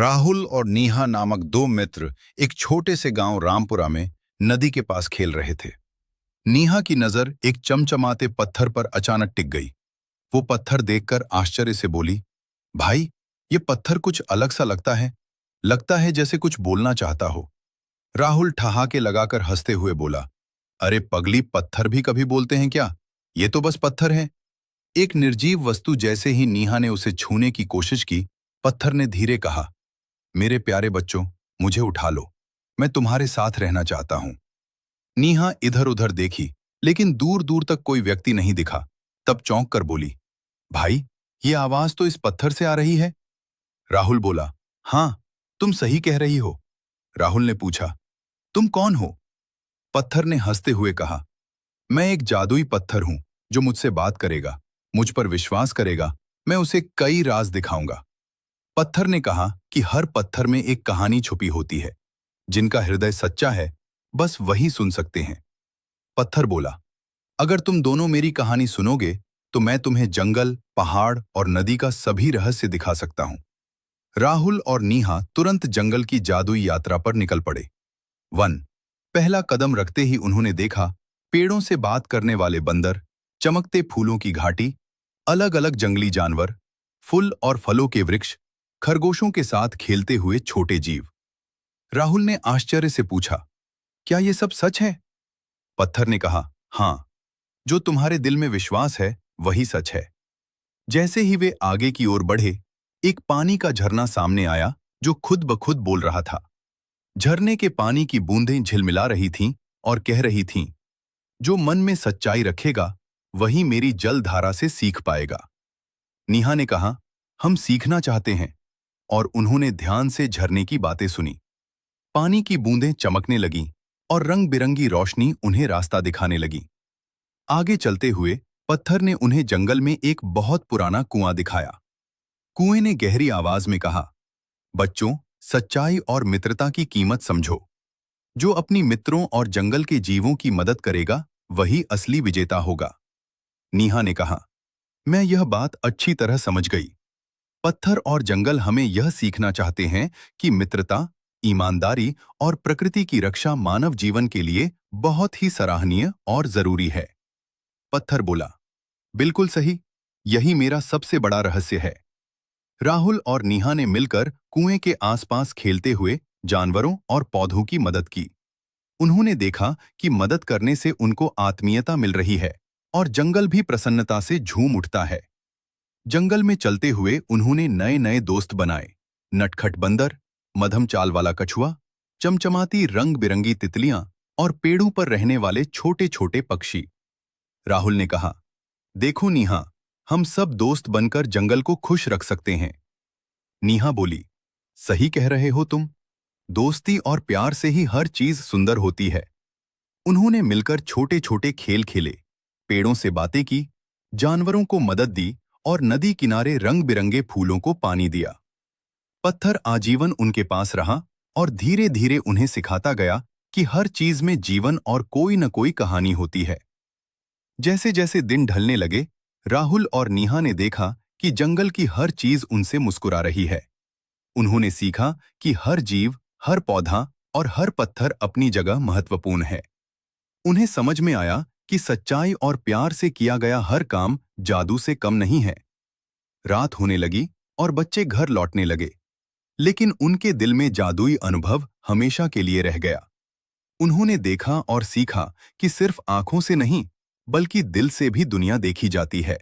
राहुल और नीहा नामक दो मित्र एक छोटे से गांव रामपुरा में नदी के पास खेल रहे थे। नीहा की नजर एक चमचमाते पत्थर पर अचानक टिक गई। वो पत्थर देखकर आश्चर्य से बोली, भाई, ये पत्थर कुछ अलग सा लगता है जैसे कुछ बोलना चाहता हो। राहुल ठहाके लगाकर हंसते हुए बोला, अरे पगली, पत्थर भी कभी बोलते हैं क्या? ये तो बस पत्थर है। एक निर्जीव वस्तु जैसे ही नीहा ने उसे छूने की कोशिश की, पत्थर ने धीरे कहा, मेरे प्यारे बच्चों, मुझे उठा लो, मैं तुम्हारे साथ रहना चाहता हूं। नीहा इधर उधर देखी, लेकिन दूर दूर तक कोई व्यक्ति नहीं दिखा। तब चौंक कर बोली, भाई, ये आवाज तो इस पत्थर से आ रही है। राहुल बोला, हाँ, तुम सही कह रही हो। राहुल ने पूछा, तुम कौन हो? पत्थर ने हंसते हुए कहा, मैं एक जादुई पत्थर हूं जो मुझसे बात करेगा, मुझ पर विश्वास करेगा, मैं उसे कई राज दिखाऊंगा। पत्थर ने कहा कि हर पत्थर में एक कहानी छुपी होती है। जिनका हृदय सच्चा है, बस वही सुन सकते हैं। पत्थर बोला, अगर तुम दोनों मेरी कहानी सुनोगे तो मैं तुम्हें जंगल, पहाड़ और नदी का सभी रहस्य दिखा सकता हूं। राहुल और नीहा तुरंत जंगल की जादुई यात्रा पर निकल पड़े। वन। पहला कदम रखते ही उन्होंने देखा पेड़ों से बात करने वाले बंदर, चमकते फूलों की घाटी, अलग अलग जंगली जानवर, फूल और फलों के वृक्ष, खरगोशों के साथ खेलते हुए छोटे जीव। राहुल ने आश्चर्य से पूछा, क्या ये सब सच है? पत्थर ने कहा, हाँ, जो तुम्हारे दिल में विश्वास है वही सच है। जैसे ही वे आगे की ओर बढ़े, एक पानी का झरना सामने आया जो खुद ब खुद बोल रहा था। झरने के पानी की बूंदें झिलमिला रही थीं और कह रही थीं, जो मन में सच्चाई रखेगा वही मेरी जल धारा से सीख पाएगा। नीहा ने कहा, हम सीखना चाहते हैं, और उन्होंने ध्यान से झरने की बातें सुनी। पानी की बूंदें चमकने लगीं और रंग बिरंगी रोशनी उन्हें रास्ता दिखाने लगी। आगे चलते हुए पत्थर ने उन्हें जंगल में एक बहुत पुराना कुआं दिखाया। कुएं ने गहरी आवाज में कहा, बच्चों, सच्चाई और मित्रता की कीमत समझो। जो अपनी मित्रों और जंगल के जीवों की मदद करेगा वही असली विजेता होगा। नीहा ने कहा, मैं यह बात अच्छी तरह समझ गई। पत्थर और जंगल हमें यह सीखना चाहते हैं कि मित्रता, ईमानदारी और प्रकृति की रक्षा मानव जीवन के लिए बहुत ही सराहनीय और जरूरी है। पत्थर बोला, बिल्कुल सही, यही मेरा सबसे बड़ा रहस्य है। राहुल और नीहा ने मिलकर कुएं के आसपास खेलते हुए जानवरों और पौधों की मदद की। उन्होंने देखा कि मदद करने से उनको आत्मीयता मिल रही है और जंगल भी प्रसन्नता से झूम उठता है। जंगल में चलते हुए उन्होंने नए नए दोस्त बनाए। नटखट बंदर, मध्यम चाल वाला कछुआ, चमचमाती रंग बिरंगी तितलियां और पेड़ों पर रहने वाले छोटे छोटे पक्षी। राहुल ने कहा, देखो नीहा, हम सब दोस्त बनकर जंगल को खुश रख सकते हैं। नीहा बोली, सही कह रहे हो तुम, दोस्ती और प्यार से ही हर चीज सुंदर होती है। उन्होंने मिलकर छोटे छोटे खेल खेले, पेड़ों से बातें की, जानवरों को मदद दी और नदी किनारे रंग बिरंगे फूलों को पानी दिया। पत्थर आजीवन उनके पास रहा और धीरे धीरे उन्हें सिखाता गया कि हर चीज में जीवन और कोई न कोई कहानी होती है। जैसे जैसे दिन ढलने लगे, राहुल और नीहा ने देखा कि जंगल की हर चीज उनसे मुस्कुरा रही है। उन्होंने सीखा कि हर जीव, हर पौधा और हर पत्थर अपनी जगह महत्वपूर्ण है। उन्हें समझ में आया कि सच्चाई और प्यार से किया गया हर काम जादू से कम नहीं है। रात होने लगी और बच्चे घर लौटने लगे, लेकिन उनके दिल में जादुई अनुभव हमेशा के लिए रह गया। उन्होंने देखा और सीखा कि सिर्फ आंखों से नहीं, बल्कि दिल से भी दुनिया देखी जाती है।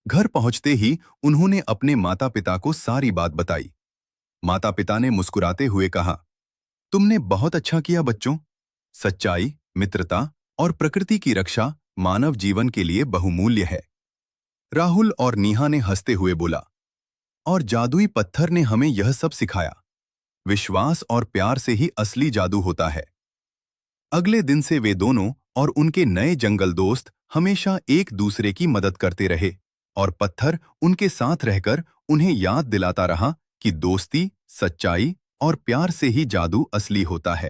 घर पहुंचते ही उन्होंने अपने माता पिता को सारी बात बताई। माता पिता ने मुस्कुराते हुए कहा, तुमने बहुत अच्छा किया बच्चों। सच्चाई, मित्रता और प्रकृति की रक्षा मानव जीवन के लिए बहुमूल्य है। राहुल और नीहा ने हंसते हुए बोला, और जादुई पत्थर ने हमें यह सब सिखाया। विश्वास और प्यार से ही असली जादू होता है। अगले दिन से वे दोनों और उनके नए जंगल दोस्त हमेशा एक दूसरे की मदद करते रहे, और पत्थर उनके साथ रहकर उन्हें याद दिलाता रहा कि दोस्ती, सच्चाई और प्यार से ही जादू असली होता है।